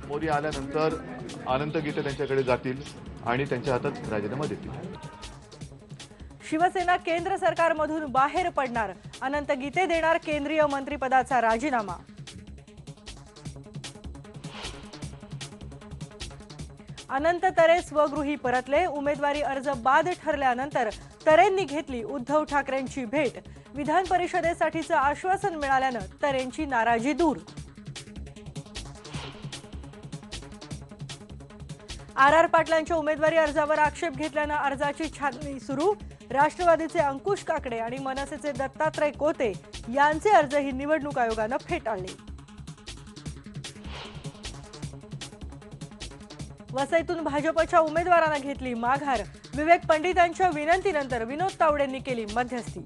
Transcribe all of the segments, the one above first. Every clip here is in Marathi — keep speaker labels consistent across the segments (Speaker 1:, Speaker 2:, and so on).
Speaker 1: मोदी आल्यानंतर अनंत गीते त्यांच्याकडे जातील आणि त्यांच्या हातात राजीनामा देतील।
Speaker 2: शिवसेना केंद्र सरकारमधून बाहेर पडणार, अनंत गीते देणार केंद्रीय मंत्रिपदाचा राजीनामा। अनंत तरे स्वगृही परतले, उमेदवारी अर्ज बाद ठरल्यानंतर तरेंनी घेतली उद्धव ठाकरेंची भेट। विधान परिषदेसाठीचं आश्वासन मिळाल्यानं तरेंची नाराजी दूर। आर पाटलांच्या उमेदवारी अर्जावर आक्षेप घेतल्यानं अर्जाची छाननी सुरू। राष्ट्रवादीचे अंकुश काकडे आणि मनसेचे दत्तात्रय कोते यांचे अर्जही निवडणूक आयोगानं फेटाळले। वसईतून भाजपच्या उमेदवारांना घेतली माघार, विवेक पंडितांच्या विनंतीनंतर विनोद तावडेंनी केली मध्यस्थी।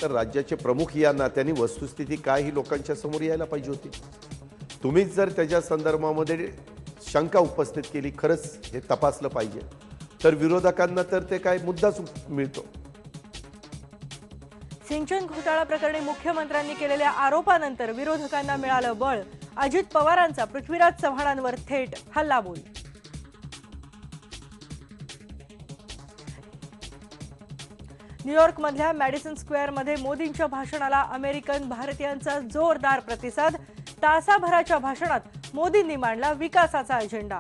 Speaker 3: तर राज्याचे प्रमुख या नात्याने वस्तुस्थिती काय ही लोकांच्या समोर यायला पाहिजे होती। तुम्हीच जर त्याच्या संदर्भामध्ये शंका उपस्थित केली, खरंच हे तपासलं पाहिजे, तर विरोधकांना तर ते काय मुद्दाच मिळतो।
Speaker 2: सिंचन घोटाळा प्रकरणी मुख्यमंत्र्यांनी केलेल्या आरोपानंतर विरोधकांना मिळालं बळ। अजित पवारांचा पृथ्वीराज चव्हाणांवर थेट हल्लाबोल। न्यूयॉर्कमधल्या मॅडिसन स्क्वेअरमध्ये मोदींच्या भाषणाला अमेरिकन भारतीयांचा जोरदार प्रतिसाद। तासाभराच्या भाषणात मोदींनी मांडला विकासाचा अजेंडा।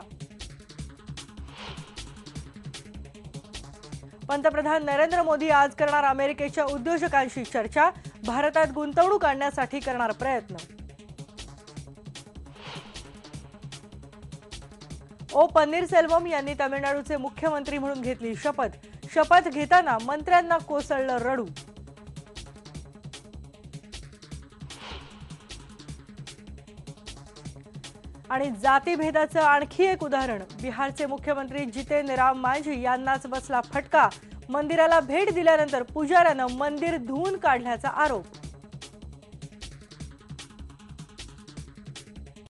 Speaker 2: पंतप्रधान नरेंद्र मोदी आज करणार अमेरिकेच्या उद्योजकांशी चर्चा, भारतात गुंतवणूक आणण्यासाठी करणार प्रयत्न। ओ पन्नीरसेल्वम यांनी तामिळनाडूचे मुख्यमंत्री म्हणून घेतली शपथ। शपथ घेताना मंत्र्यांना कोसळलं रडू। आणि जातीभेदाचं आणखी एक उदाहरण, बिहारचे मुख्यमंत्री जितेन राम मांझी यांनाच बसला फटका। मंदिराला भेट दिल्यानंतर पुजाऱ्यानं मंदिर धुवून काढल्याचा आरोप।